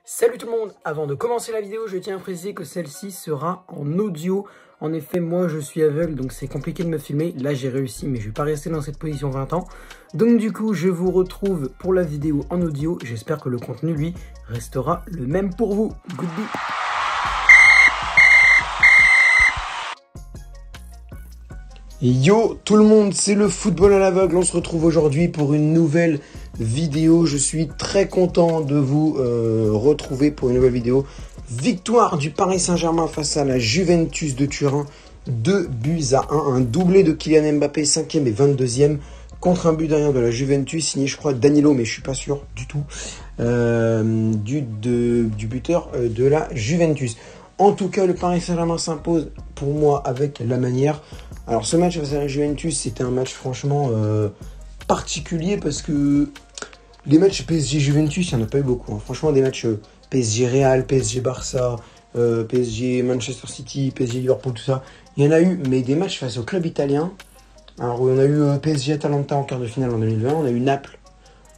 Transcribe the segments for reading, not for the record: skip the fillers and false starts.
Salut tout le monde, avant de commencer la vidéo, je tiens à préciser que celle-ci sera en audio. En effet, moi je suis aveugle, donc c'est compliqué de me filmer. Là j'ai réussi, mais je vais pas rester dans cette position 20 ans. Donc du coup, je vous retrouve pour la vidéo en audio. J'espère que le contenu, lui, restera le même pour vous. Goodbye. Yo tout le monde, c'est le football à l'aveugle. On se retrouve aujourd'hui pour une nouvelle vidéo. Je suis très content de vous retrouver pour une nouvelle vidéo. Victoire du Paris Saint-Germain face à la Juventus de Turin. 2-1. Un doublé de Kylian Mbappé, 5e et 22e. Contre un but derrière de la Juventus, signé je crois Danilo, mais je suis pas sûr du tout. Du buteur de la Juventus. En tout cas, le Paris Saint-Germain s'impose pour moi avec la manière. Alors ce match face à la Juventus, c'était un match franchement particulier parce que les matchs PSG-Juventus, il n'y en a pas eu beaucoup. Hein. Franchement, des matchs PSG-Real, PSG-Barça, PSG-Manchester City, PSG-Liverpool, tout ça, il y en a eu, mais des matchs face au club italien. Alors on a eu PSG-Atalanta en quart de finale en 2020, on a eu Naples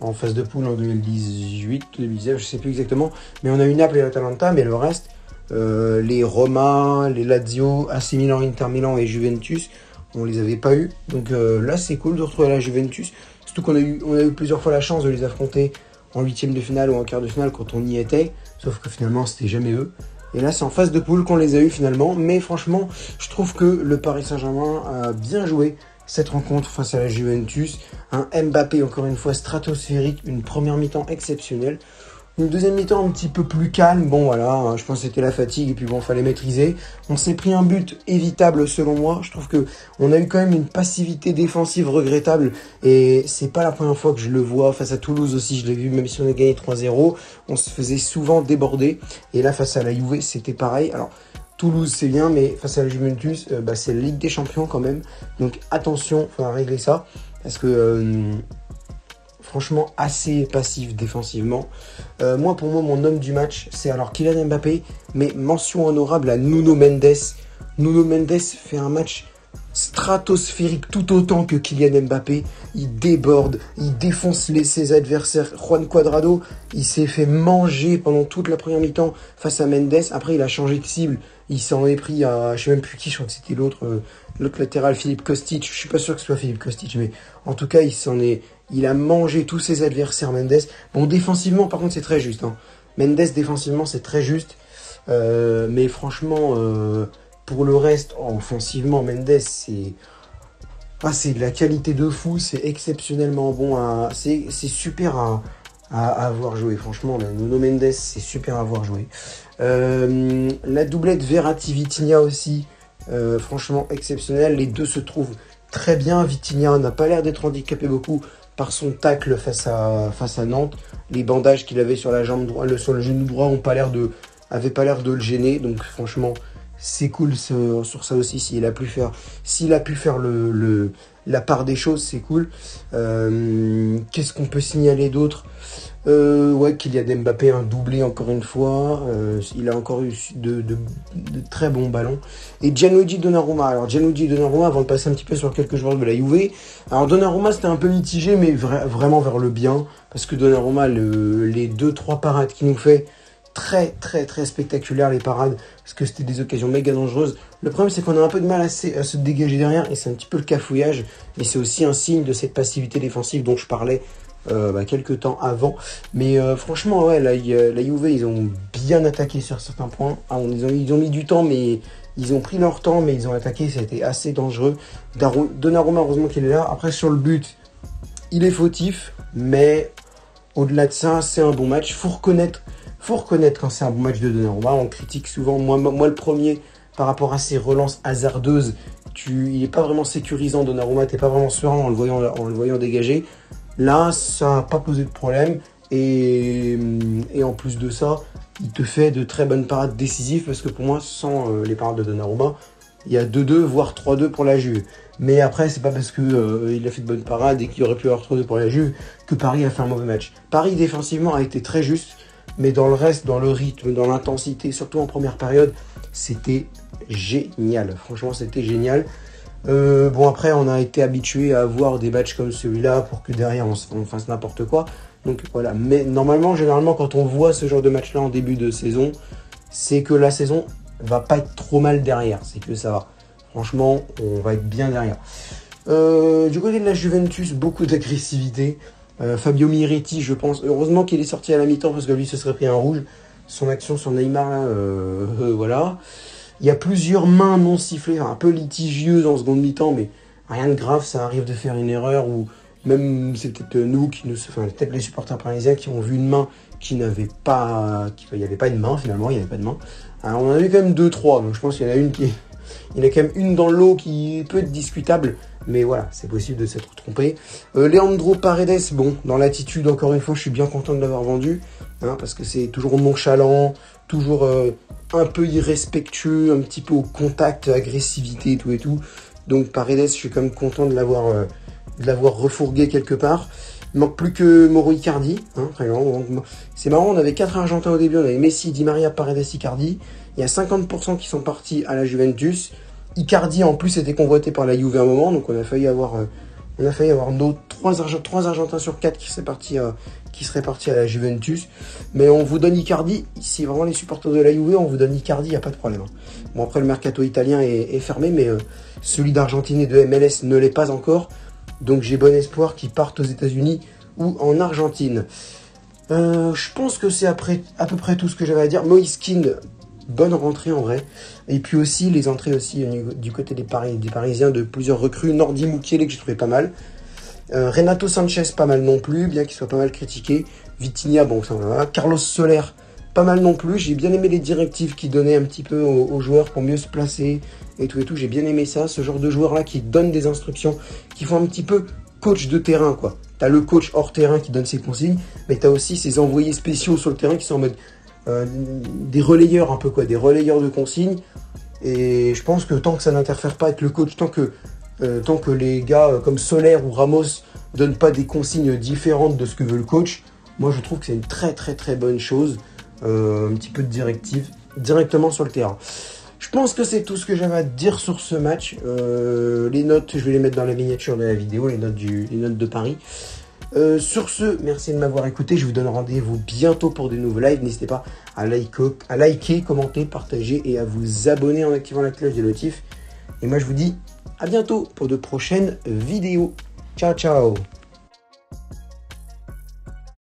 en phase de poule en 2018, 2019, je ne sais plus exactement, mais on a eu Naples et l'Atalanta, mais le reste... les Roma, les Lazio, AC Milan, Inter Milan et Juventus, on les avait pas eu. Donc là, c'est cool de retrouver la Juventus. Surtout qu'on a eu plusieurs fois la chance de les affronter en huitième de finale ou en quart de finale quand on y était. Sauf que finalement, c'était jamais eux. Et là, c'est en phase de poule qu'on les a eu finalement. Mais franchement, je trouve que le Paris Saint-Germain a bien joué cette rencontre face à la Juventus. Un Mbappé, encore une fois, stratosphérique. Une première mi-temps exceptionnelle. Une deuxième mi-temps un petit peu plus calme, bon voilà, je pense que c'était la fatigue et puis bon, fallait maîtriser. On s'est pris un but évitable selon moi, je trouve que on a eu quand même une passivité défensive regrettable et c'est pas la première fois que je le vois. Face à Toulouse aussi, je l'ai vu, même si on a gagné 3-0, on se faisait souvent déborder et là face à la Juve, c'était pareil. Alors Toulouse c'est bien, mais face à la Juventus, c'est la Ligue des Champions quand même, donc attention, il faudra régler ça parce que... franchement assez passif défensivement. Pour moi, mon homme du match, c'est alors Kylian Mbappé, mais mention honorable à Nuno Mendes. Nuno Mendes fait un match stratosphérique tout autant que Kylian Mbappé. Il déborde, il défonce ses adversaires. Juan Cuadrado, il s'est fait manger pendant toute la première mi-temps face à Mendes. Après, il a changé de cible. Il s'en est pris à, je sais même plus qui, je crois que c'était l'autre latéral, Philippe Kostic. Je suis pas sûr que ce soit Philippe Kostic, mais en tout cas, il a mangé tous ses adversaires, Mendes. Bon, défensivement, par contre, c'est très juste. Hein. Mendes, défensivement, c'est très juste. Mais franchement, pour le reste, offensivement, Mendes, c'est de la qualité de fou. C'est exceptionnellement bon. C'est super à avoir joué. Franchement, Nuno Mendes, c'est super à avoir joué. La doublette Verratti-Vitinha aussi, franchement, exceptionnelle. Les deux se trouvent très bien. Vitinha n'a pas l'air d'être handicapé beaucoup par son tacle face à Nantes. Les bandages qu'il avait sur la jambe droite, sur le genou droit avaient pas l'air de le gêner. Donc franchement, c'est cool sur ça aussi. S'il a pu faire la part des choses, c'est cool. Qu'est-ce qu'on peut signaler d'autre? Kylian Mbappé, un doublé encore une fois. Il a encore eu de très bons ballons. Et Gianluigi Donnarumma. Alors Gianluigi Donnarumma, avant de passer un petit peu sur quelques joueurs de la Juve. Alors Donnarumma, c'était un peu mitigé, mais vraiment vers le bien. Parce que Donnarumma, les 2-3 parades qu'il nous fait, très très très spectaculaires les parades. Parce que c'était des occasions méga dangereuses. Le problème, c'est qu'on a un peu de mal à se dégager derrière. Et c'est un petit peu le cafouillage. Mais c'est aussi un signe de cette passivité défensive dont je parlais quelques temps avant. Mais franchement, ouais, la Juve, ils ont bien attaqué sur certains points. Ils ont mis du temps, mais ils ont pris leur temps, mais ils ont attaqué, ça a été assez dangereux. Donnarumma, heureusement qu'il est là. Après, sur le but, il est fautif, mais au-delà de ça, c'est un bon match. Faut reconnaître quand c'est un bon match de Donnarumma. On critique souvent, moi le premier, par rapport à ses relances hasardeuses. Il n'est pas vraiment sécurisant, Donnarumma, t'es pas vraiment serein en le voyant dégager. Là, ça n'a pas posé de problème et en plus de ça, il te fait de très bonnes parades décisives parce que pour moi, sans les parades de Donnarumma, il y a 2-2, voire 3-2 pour la Juve. Mais après, c'est pas parce que il a fait de bonnes parades et qu'il aurait pu avoir 3-2 pour la Juve que Paris a fait un mauvais match. Paris, défensivement, a été très juste, mais dans le reste, dans le rythme, dans l'intensité, surtout en première période, c'était génial. Franchement, c'était génial. Après, on a été habitué à voir des matchs comme celui-là pour que derrière, on fasse n'importe quoi. Donc voilà, mais normalement, généralement, quand on voit ce genre de match-là en début de saison, c'est que la saison va pas être trop mal derrière. C'est que ça va. Franchement, on va être bien derrière. Du côté de la Juventus, beaucoup d'agressivité. Fabio Miretti, je pense, heureusement qu'il est sorti à la mi-temps parce que lui se serait pris un rouge. Son action sur Neymar, là, voilà. Il y a plusieurs mains non sifflées, un peu litigieuses en seconde mi-temps, mais rien de grave, ça arrive de faire une erreur ou même c'est peut-être nous qui nous, enfin peut-être les supporters parisiens qui ont vu une main qui n'avait pas, il n'y avait pas de main finalement, il n'y avait pas de main. Alors on en a eu quand même 2-3, donc je pense qu'il y en a une qui, il y en a quand même une dans l'eau qui peut être discutable, mais voilà, c'est possible de s'être trompé. Leandro Paredes, bon, dans l'attitude, encore une fois, je suis bien content de l'avoir vendu, hein, parce que c'est toujours nonchalant, toujours un peu irrespectueux, un petit peu au contact, agressivité et tout. Donc Paredes, je suis quand même content de l'avoir refourgué quelque part. Il manque plus que Mauro Icardi, hein, très grand. C'est marrant, on avait 4 Argentins au début, on avait Messi, Di Maria, Paredes, Icardi. Il y a 50% qui sont partis à la Juventus. Icardi en plus était convoité par la Juve à un moment, donc on a failli avoir nos 3 Argentins sur 4 qui seraient partis à la Juventus. Mais on vous donne Icardi, si vraiment les supporters de la Juve, on vous donne Icardi, il n'y a pas de problème. Bon, après le mercato italien est fermé, mais celui d'Argentine et de MLS ne l'est pas encore. Donc j'ai bon espoir qu'ils partent aux États-Unis ou en Argentine. Je pense que c'est à peu près tout ce que j'avais à dire. Moïse Kean, bonne rentrée en vrai. Et puis aussi les entrées aussi du côté des Parisiens de plusieurs recrues. Nordi Mukiele que j'ai trouvé pas mal. Renato Sanchez pas mal non plus, bien qu'il soit pas mal critiqué. Vitinha, bon ça va. Carlos Soler, pas mal non plus. J'ai bien aimé les directives qu'il donnait un petit peu aux joueurs pour mieux se placer et tout. J'ai bien aimé ça, ce genre de joueurs-là qui donnent des instructions, qui font un petit peu coach de terrain, quoi. T'as le coach hors terrain qui donne ses consignes, mais t'as aussi ces envoyés spéciaux sur le terrain qui sont en mode des relayeurs un peu, quoi, des relayeurs de consignes. Et je pense que tant que ça n'interfère pas avec le coach, tant que les gars comme Soler ou Ramos donnent pas des consignes différentes de ce que veut le coach, moi je trouve que c'est une très très très bonne chose. Un petit peu de directive directement sur le terrain. Je pense que c'est tout ce que j'avais à dire sur ce match. Les notes, je vais les mettre dans la miniature de la vidéo, les notes de Paris. Sur ce, merci de m'avoir écouté. Je vous donne rendez-vous bientôt pour de nouveaux lives. N'hésitez pas à liker, commenter, partager et à vous abonner en activant la cloche des notifs. Et moi, je vous dis à bientôt pour de prochaines vidéos. Ciao, ciao!